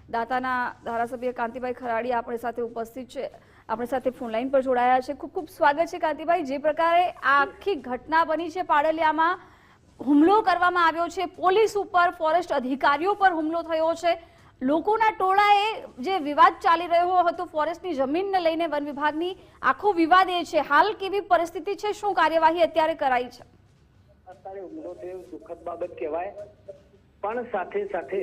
દાતાના ધારાસભ્ય કાંતિભાઈ ખરાડી આપણી સાથે ઉપસ્થિત છે, આપણી સાથે ફોન લાઈન પર જોડાયા છે। ખૂબ ખૂબ સ્વાગત છે કાંતિભાઈ। જે પ્રકારે આ આખી ઘટના બની છે, પાડલિયામાં હુમલો કરવામાં આવ્યો છે, પોલીસ ઉપર, ફોરેસ્ટ અધિકારીઓ પર હુમલો થયો છે, લોકોના ટોળાએ જે વિવાદ ચાલી રહ્યો હતો ફોરેસ્ટની જમીનને લઈને, વન વિભાગની, આખો વિવાદ એ છે। હાલ કેવી પરિસ્થિતિ છે, શું કાર્યવાહી અત્યારે કરાઈ છે? અત્યારે હુમલો થયો દુઃખદ બાબત કહેવાય, પણ સાથે સાથે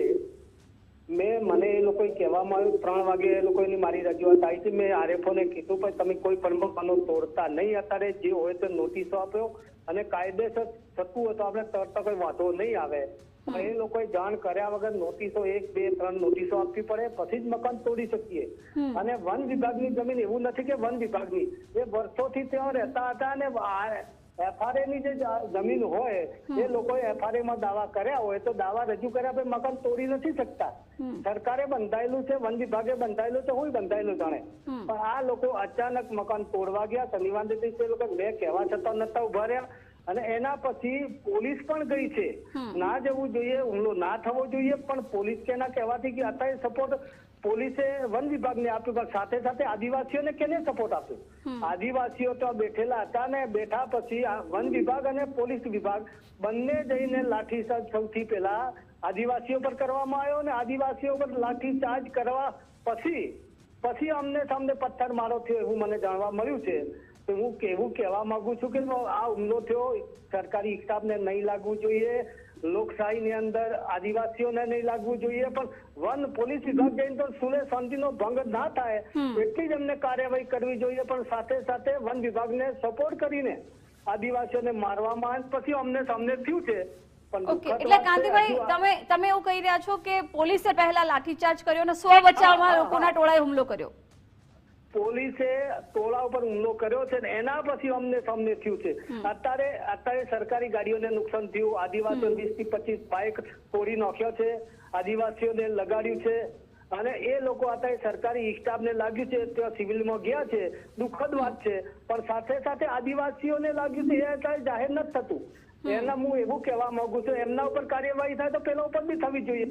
મને એ લોકોએ કહેવામાં આવ્યું 3 વાગે એ લોકોની મારી રજૂઆત આવી છે। મેં આરએફઓને કીધું પણ તમે કોઈ પણ મકાનો તોડતા નહીં, અત્યારે જે હોય તો નોટિસો આપ્યો અને કાયદેસર થતું હોય તો આપણે તરત કોઈ વાંધો નહીં આવે। એ લોકોએ જાણ કર્યા વગર નોટિસો 1, 2, 3 નોટિસો આપવી પડે, પછી જ મકાન તોડી શકીએ। અને વન વિભાગની જમીન એવું નથી કે વન વિભાગની, એ વર્ષોથી ત્યાં રહેતા હતા અને એફઆરએ ની જે જમીન હોય એ લોકોએ એફઆરએ માં દાવા કર્યા હોય તો દાવા રજૂ કર્યા પછી મકાન તોડી નથી શકતા। સરકારે બંધાયેલું છે, વન વિભાગે બંધાયેલું છે, હું બંધાયેલું જાણે, પણ આ લોકો અચાનક મકાન તોડવા ગયા। શનિવારે દિવસે લોકો મેં કહેવા છતાં નતા ઉભા રહ્યા અને એના પછી પોલીસ પણ ગઈ છે। ના જવું જોઈએ, હુમલો ના થવો જોઈએ, પણ પોલીસ કેના કહેવાથી કે અત્યારે સપોર્ટ પોલીસે વન વિભાગને આપ્યું, પણ સાથે સાથે આદિવાસીઓને કેને સપોર્ટ આપ્યો? આદિવાસીઓ તો બેઠેલા હતા ને બેઠા પછી વન વિભાગ અને પોલીસ વિભાગ બંને જઈને લાઠીચાર્જ સૌથી પહેલા આદિવાસીઓ પર કરવામાં આવ્યો અને આદિવાસીઓ પર લાઠીચાર્જ કરવા પછી અમને સામે પથ્થરમારો થયો એવું મને જાણવા મળ્યું છે। તો હું એવું કહેવા માંગુ છું કે આ હુમલો થયો સરકારી સ્ટાફને નહીં લાગવું જોઈએ, લોકશાહીની અંદર આદિવાસીઓને નહીં લાગવું જોઈએ, પણ વન પોલીસ વિભાગ જઈને તો સુલે શાંતિનો ભંગ ના થાય એટલી જ અમને કાર્યવાહી કરવી જોઈએ, પણ સાથે સાથે વન વિભાગને સપોર્ટ કરીને આદિવાસીઓને મારવામાં આવે પછી અમને સામને થયું છે। ઓકે, એટલે કાંતિભાઈ તમે એવું કહી રહ્યા છો કે પોલીસે પહેલા લાઠીચાર્જ કર્યો અને સ્વ બચાવમાં લોકોના ટોળાએ હુમલો કર્યો? પોલીસે ટોળા ઉપર હુમલો કર્યો છે ને એના પછી અમને સામને થયું છે। અત્યારે સરકારી ગાડીઓને નુકસાન થયું, આદિવાસીઓ 20 થી 25 બાઇક તોડી નાખ્યો છે, આદિવાસીઓને લગાડ્યું છે અને એ લોકો અત્યારે સરકારી સ્ટાફને લાગ્યું છે ત્યાં સિવિલમાં ગયા છે, દુઃખદ વાત છે, પણ સાથે સાથે આદિવાસીઓને લાગ્યું છે એ અત્યારે જાહેર નથી થતું। એના હું એવું કહેવા માંગુ છું એમના ઉપર કાર્યવાહી થાય તો પેલા ઉપર બી થવી જોઈએ।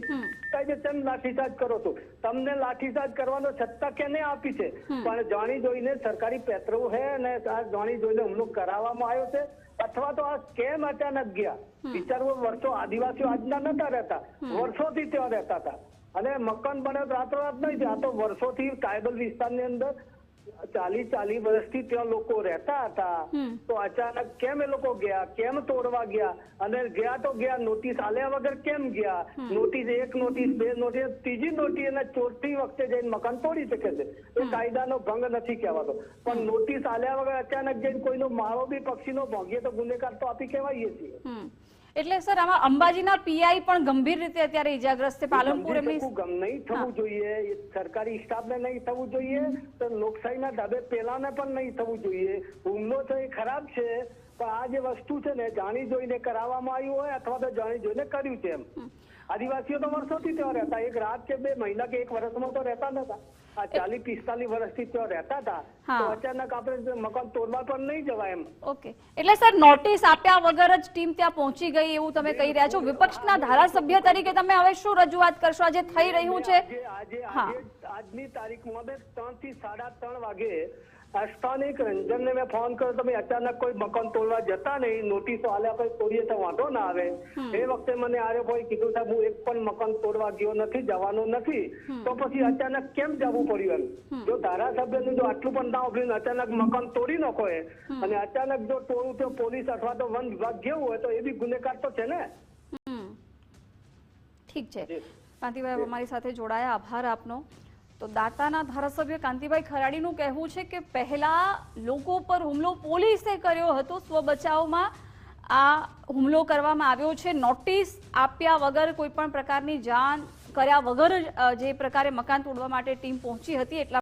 તમે લાઠીચાર્જ કરો છો, તમને લાઠીચાર્જ કરવાનો સત્તા કેને આપી છે? પણ જાણી જોઈને સરકારી પેટ્રોલ હે અને આ જાણી જોઈને હુમલો કરાવવામાં આવ્યો છે, અથવા તો આ કેમ અચાનક ગયા? વિચારવું, વર્ષો આદિવાસીઓ આજના નતા રહેતા, વર્ષોથી ત્યાં રહેતા હતા અને મકાન બને રાતોરાત નહીં થયા, તો વર્ષોથી ટ્રાયબલ વિસ્તારની અંદર 40 વર્ષથી ત્યાં લોકો રહેતા હતા, તો અચાનક કેમ એ લોકો ગયા, કેમ તોડવા ગયા? અને ગયા તો ગયા, નોટિસ આલ્યા વગર કેમ ગયા? નોટિસ 1 નોટિસ 2 નોટિસ, ત્રીજી નોટિસ અને ચોથી વખતે જઈને મકાન તોડી શકે છે, એ કાયદાનો ભંગ નથી કહેવાતો, પણ નોટિસ આલ્યા વગર અચાનક જઈને કોઈનો માળો બી પક્ષીનો ભોગીએ તો ગુનેગાર તો આપી કહેવાઈએ છીએ। એટલે સર આમાં અંબાજીના પીઆઈ પણ ગંભીર રીતે અત્યારે ઈજાગ્રસ્ત છે, પાલનપુર એમની નહીં થવું જોઈએ, સરકારી સ્ટાફને નહીં થવું જોઈએ, તો લોકશાહીના ધાબે પેલાને પણ નહીં થવું જોઈએ। હુમલો તો એ ખરાબ છે, પણ આ જે વસ્તુ છે ને જાણી જોઈને કરાવવામાં આવ્યું હોય અથવા તો જાણી જોઈને કર્યું છે એમ। આદિવાસીઓ તો વર્ષોથી ત્યાં રહેતા, 1 રાત કે 2 મહિના કે 1 વર્ષમાં તો રહેતા નતા, આ 40-45 વર્ષથી ત્યાં રહેતા હતા, તો અચાનક આપણે મકાન તોડવા પણ નહીં જવાય એમ। ઓકે, એટલે સર નોટિસ આપ્યા વગર જ ટીમ ત્યાં પહોંચી ગઈ એવું તમે કહી રહ્યા છો। વિપક્ષના ધારાસભ્ય તરીકે તમે હવે શું રજૂઆત કરશો? આજે થઈ રહ્યું છે આજની તારીખમાં 3 થી 3:30 વાગે સ્થાનિક રંજનને મેં ફોન કર્યો, તમે અચાનક કોઈ મકાન તોડવા જતા નહીં, નોટિસો આલ્યા પછી તોડીએ તો વાંધો ના આવે। એ વખતે મને આરએફઓએ કીધું સાહેબ હું એક પણ મકાન તોડવા ગયો નથી, જવાનો નથી, તો પછી અચાનક કેમ જવું પડ્યું એમ? જો ધારાસભ્યનું જો આટલું પણ ના ઉભરીને અચાનક મકાન તોડી નાખો અને અચાનક જો તોડું તો પોલીસ અથવા તો વન વિભાગ જેવું હોય તો એ બી ગુનેગાર તો છે ને। ઠીક છે કાંતિભાઈ, અમારી સાથે જોડાયા, આભાર આપનો। તો દાતાના ધારાસભ્ય કાંતિભાઈ ખરાડીનું કહેવું છે કે પહેલા લોકો પર હુમલો પોલીસે કર્યો હતો, સ્વ બચાવમાં આ હુમલો કરવામાં આવ્યો છે, નોટિસ આપ્યા વગર, કોઈ પણ પ્રકારની જાણ કર્યા વગર જે પ્રકારે મકાન તોડવા માટે ટીમ પહોંચી હતી એટલા